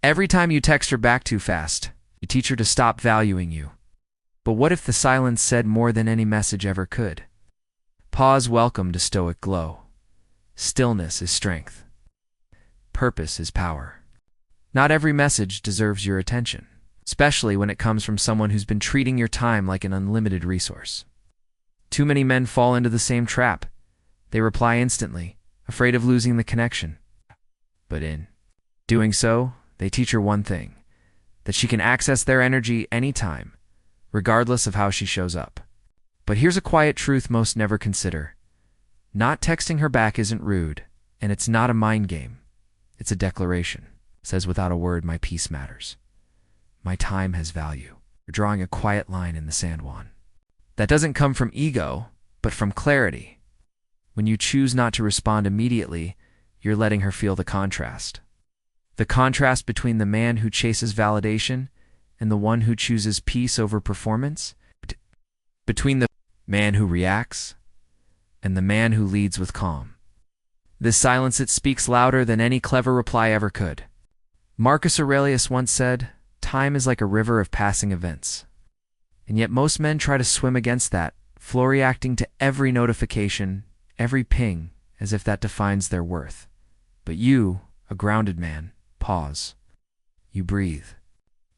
Every time you text her back too fast, you teach her to stop valuing you. But what if the silence said more than any message ever could? Pause. Welcome to Stoic Glow. Stillness is strength. Purpose is power. Not every message deserves your attention, especially when it comes from someone who's been treating your time like an unlimited resource. Too many men fall into the same trap. They reply instantly, afraid of losing the connection. But in doing so, they teach her one thing: that she can access their energy anytime, regardless of how she shows up. But here's a quiet truth most never consider. Not texting her back isn't rude, and it's not a mind game. It's a declaration. It says without a word, my peace matters. My time has value. You're drawing a quiet line in the sand, Juan. That doesn't come from ego, but from clarity. When you choose not to respond immediately, you're letting her feel the contrast. The contrast between the man who chases validation and the one who chooses peace over performance. Between the man who reacts and the man who leads with calm. This silence, it speaks louder than any clever reply ever could. Marcus Aurelius once said, "Time is like a river of passing events." And yet most men try to swim against that, flow reacting to every notification, every ping, as if that defines their worth. But you, a grounded man, pause. You breathe.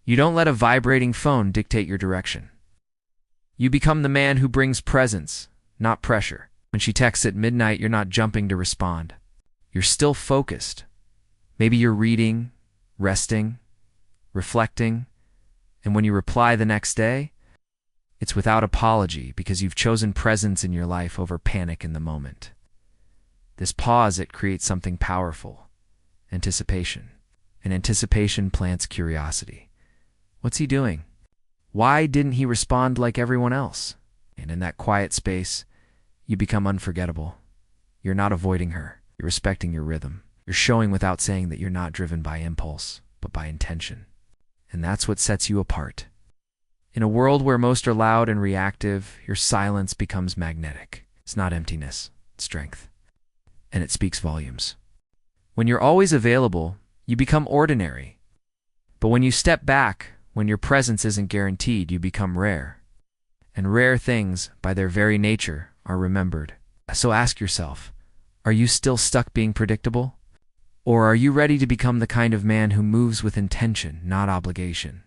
You don't let a vibrating phone dictate your direction. You become the man who brings presence, not pressure. When she texts at midnight, you're not jumping to respond. You're still focused. Maybe you're reading, resting, reflecting, and when you reply the next day, it's without apology because you've chosen presence in your life over panic in the moment. This pause, it creates something powerful: anticipation. And anticipation plants curiosity. What's he doing? Why didn't he respond like everyone else? And in that quiet space, you become unforgettable. You're not avoiding her. You're respecting your rhythm. You're showing without saying that you're not driven by impulse, but by intention. And that's what sets you apart. In a world where most are loud and reactive, your silence becomes magnetic. It's not emptiness, it's strength. And it speaks volumes. When you're always available, you become ordinary. But when you step back, when your presence isn't guaranteed, you become rare. And rare things, by their very nature, are remembered. So ask yourself, are you still stuck being predictable? Or are you ready to become the kind of man who moves with intention, not obligation?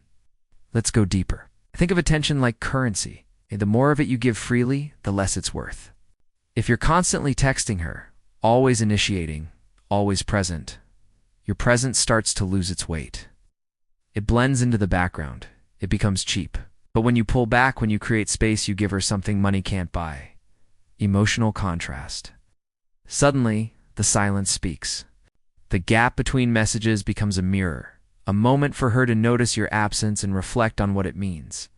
Let's go deeper. Think of attention like currency. The more of it you give freely, the less it's worth. If you're constantly texting her, always initiating, always present, your presence starts to lose its weight. It blends into the background. It becomes cheap. But when you pull back, when you create space, you give her something money can't buy: emotional contrast. Suddenly, the silence speaks. The gap between messages becomes a mirror, a moment for her to notice your absence and reflect on what it means.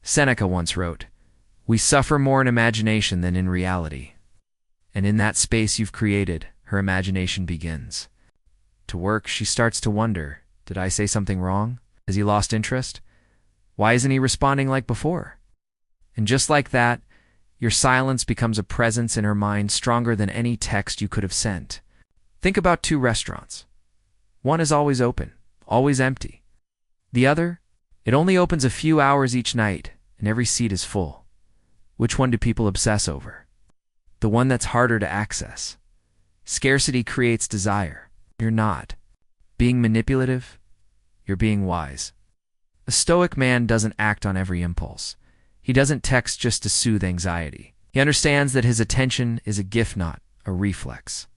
Seneca once wrote, "We suffer more in imagination than in reality." And in that space you've created, her imagination begins to work. She starts to wonder, did I say something wrong? Has he lost interest? Why isn't he responding like before? And just like that, your silence becomes a presence in her mind stronger than any text you could have sent. Think about two restaurants. One is always open, always empty. The other, it only opens a few hours each night, and every seat is full. Which one do people obsess over? The one that's harder to access. Scarcity creates desire. You're not being manipulative, you're being wise. A stoic man doesn't act on every impulse. He doesn't text just to soothe anxiety. He understands that his attention is a gift, not a reflex.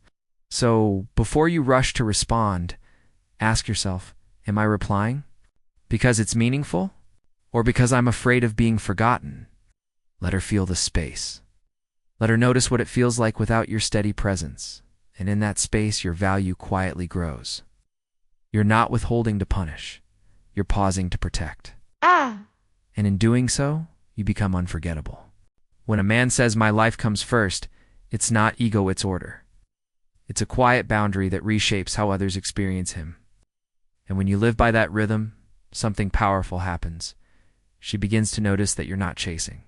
So, before you rush to respond, ask yourself, am I replying because it's meaningful, or because I'm afraid of being forgotten? Let her feel the space. Let her notice what it feels like without your steady presence. And in that space, your value quietly grows. You're not withholding to punish. You're pausing to protect. And in doing so, you become unforgettable. When a man says, "My life comes first," it's not ego, it's order. It's a quiet boundary that reshapes how others experience him. And when you live by that rhythm, something powerful happens. She begins to notice that you're not chasing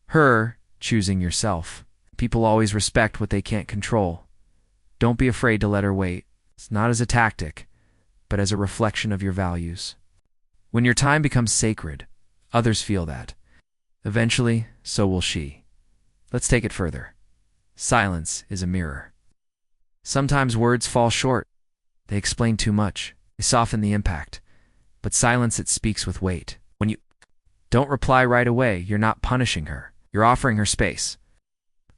her, choosing yourself. People always respect what they can't control. Don't be afraid to let her wait. It's not as a tactic, but as a reflection of your values. When your time becomes sacred, others feel that. Eventually, so will she. Let's take it further. Silence is a mirror. Sometimes words fall short. They explain too much. They soften the impact. But silence, it speaks with weight. When you don't reply right away, you're not punishing her. You're offering her space.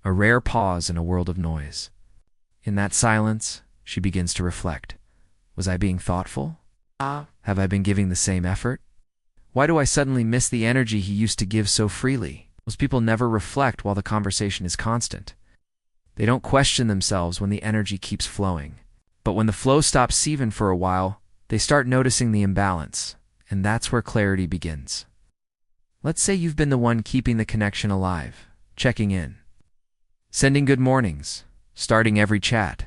A rare pause in a world of noise. In that silence, she begins to reflect. Was I being thoughtful? Have I been giving the same effort? Why do I suddenly miss the energy he used to give so freely? Most people never reflect while the conversation is constant. They don't question themselves when the energy keeps flowing. But when the flow stops even for a while, they start noticing the imbalance, and that's where clarity begins. Let's say you've been the one keeping the connection alive, checking in, sending good mornings, starting every chat.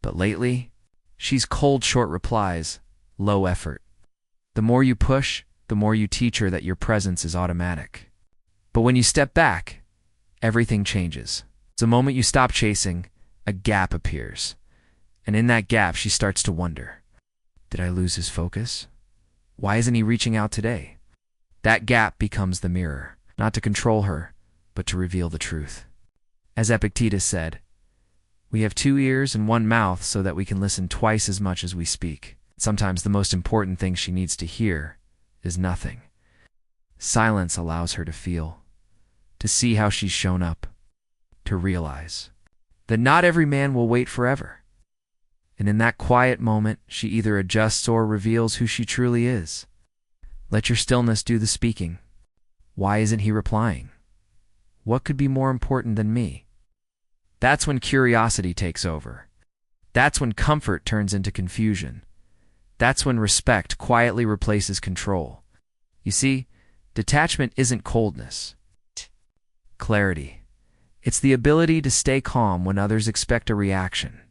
But lately, she's cold, short replies, low effort. The more you push, the more you teach her that your presence is automatic. But when you step back, everything changes. The moment you stop chasing, a gap appears. And in that gap, she starts to wonder, did I lose his focus? Why isn't he reaching out today? That gap becomes the mirror, not to control her, but to reveal the truth. As Epictetus said, we have 2 ears and 1 mouth so that we can listen twice as much as we speak. Sometimes the most important thing she needs to hear is nothing. Silence allows her to feel, to see how she's shown up, to realize that not every man will wait forever. And in that quiet moment, she either adjusts or reveals who she truly is. Let your stillness do the speaking. Why isn't he replying? What could be more important than me? That's when curiosity takes over. That's when comfort turns into confusion. That's when respect quietly replaces control. You see, detachment isn't coldness. Clarity. It's the ability to stay calm when others expect a reaction.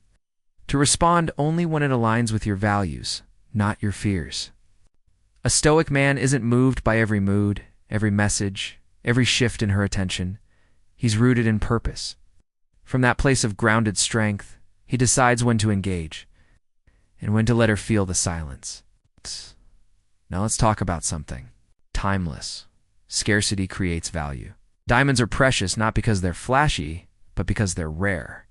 To respond only when it aligns with your values, not your fears. A Stoic man isn't moved by every mood, every message, every shift in her attention. He's rooted in purpose. From that place of grounded strength, he decides when to engage and when to let her feel the silence. Now let's talk about something timeless. Scarcity creates value. Diamonds are precious not because they're flashy, but because they're rare.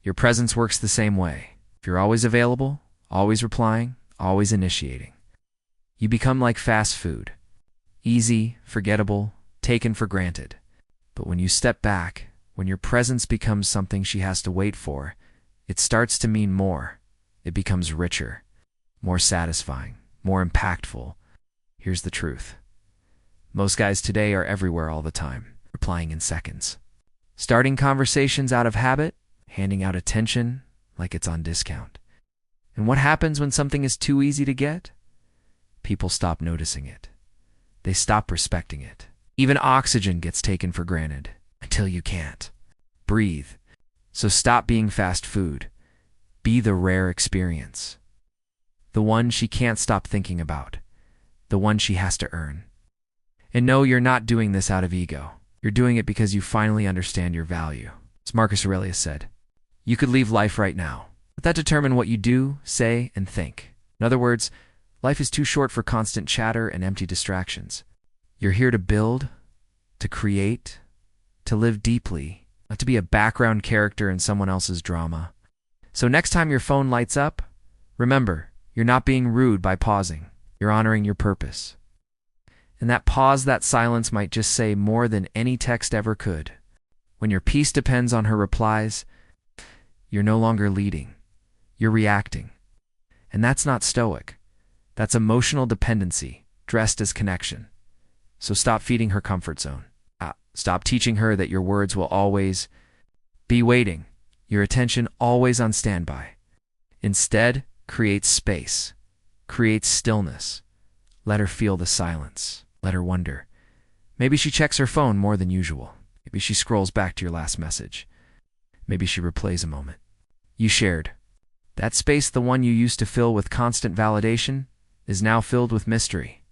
Your presence works the same way. If you're always available, always replying, always initiating, you become like fast food. Easy, forgettable, taken for granted. But when you step back, when your presence becomes something she has to wait for, it starts to mean more. It becomes richer, more satisfying, more impactful. Here's the truth. Most guys today are everywhere all the time, replying in seconds. Starting conversations out of habit, handing out attention like it's on discount. And what happens when something is too easy to get? People stop noticing it. They stop respecting it. Even oxygen gets taken for granted until you can't breathe. So stop being fast food. Be the rare experience. The one she can't stop thinking about. The one she has to earn. And no, you're not doing this out of ego. You're doing it because you finally understand your value. As Marcus Aurelius said, you could leave life right now. Let that determine what you do, say, and think. In other words, life is too short for constant chatter and empty distractions. You're here to build, to create, to live deeply, not to be a background character in someone else's drama. So next time your phone lights up, remember, you're not being rude by pausing. You're honoring your purpose. And that pause, that silence might just say more than any text ever could. When your peace depends on her replies, you're no longer leading. You're reacting. And that's not stoic. That's emotional dependency, dressed as connection. So stop feeding her comfort zone. Stop teaching her that your words will always be waiting, your attention always on standby. Instead, create space. Create stillness. Let her feel the silence. Let her wonder. Maybe she checks her phone more than usual. Maybe she scrolls back to your last message. Maybe she replays a moment you shared. That space, the one you used to fill with constant validation, is now filled with mystery.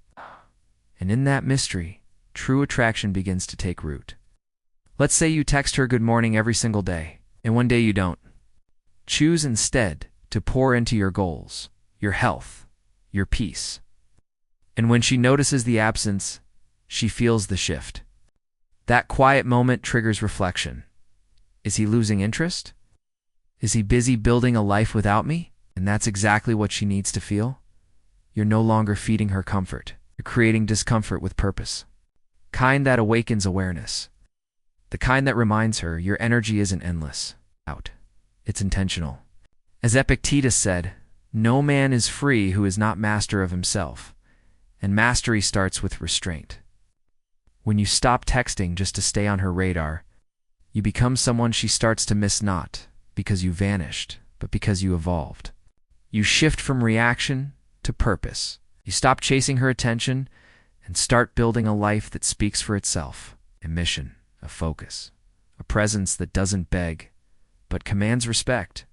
And in that mystery, true attraction begins to take root. Let's say you text her good morning every single day, and one day you don't. Choose instead to pour into your goals, your health, your peace. And when she notices the absence, she feels the shift. That quiet moment triggers reflection. Is he losing interest? Is he busy building a life without me? And that's exactly what she needs to feel. You're no longer feeding her comfort. You're creating discomfort with purpose. Kind that awakens awareness. The kind that reminds her your energy isn't endless. It's intentional. As Epictetus said, no man is free who is not master of himself. And mastery starts with restraint. When you stop texting just to stay on her radar, you become someone she starts to miss, not because you vanished, but because you evolved. You shift from reaction to purpose. You stop chasing her attention and start building a life that speaks for itself. A mission, a focus, a presence that doesn't beg, but commands respect.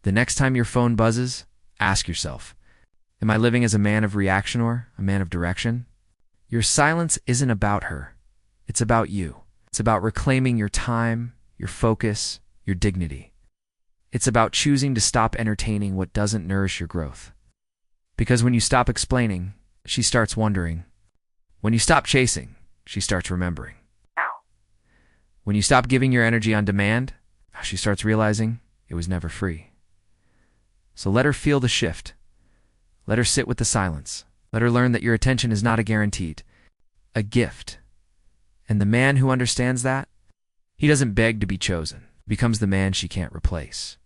The next time your phone buzzes, ask yourself, am I living as a man of reaction or a man of direction? Your silence isn't about her. It's about you. It's about reclaiming your time, your focus, your dignity. It's about choosing to stop entertaining what doesn't nourish your growth. Because when you stop explaining, she starts wondering. When you stop chasing, she starts remembering. When you stop giving your energy on demand, she starts realizing it was never free. So let her feel the shift. Let her sit with the silence. Let her learn that your attention is not a guaranteed, a gift. And the man who understands that, he doesn't beg to be chosen. He becomes the man she can't replace.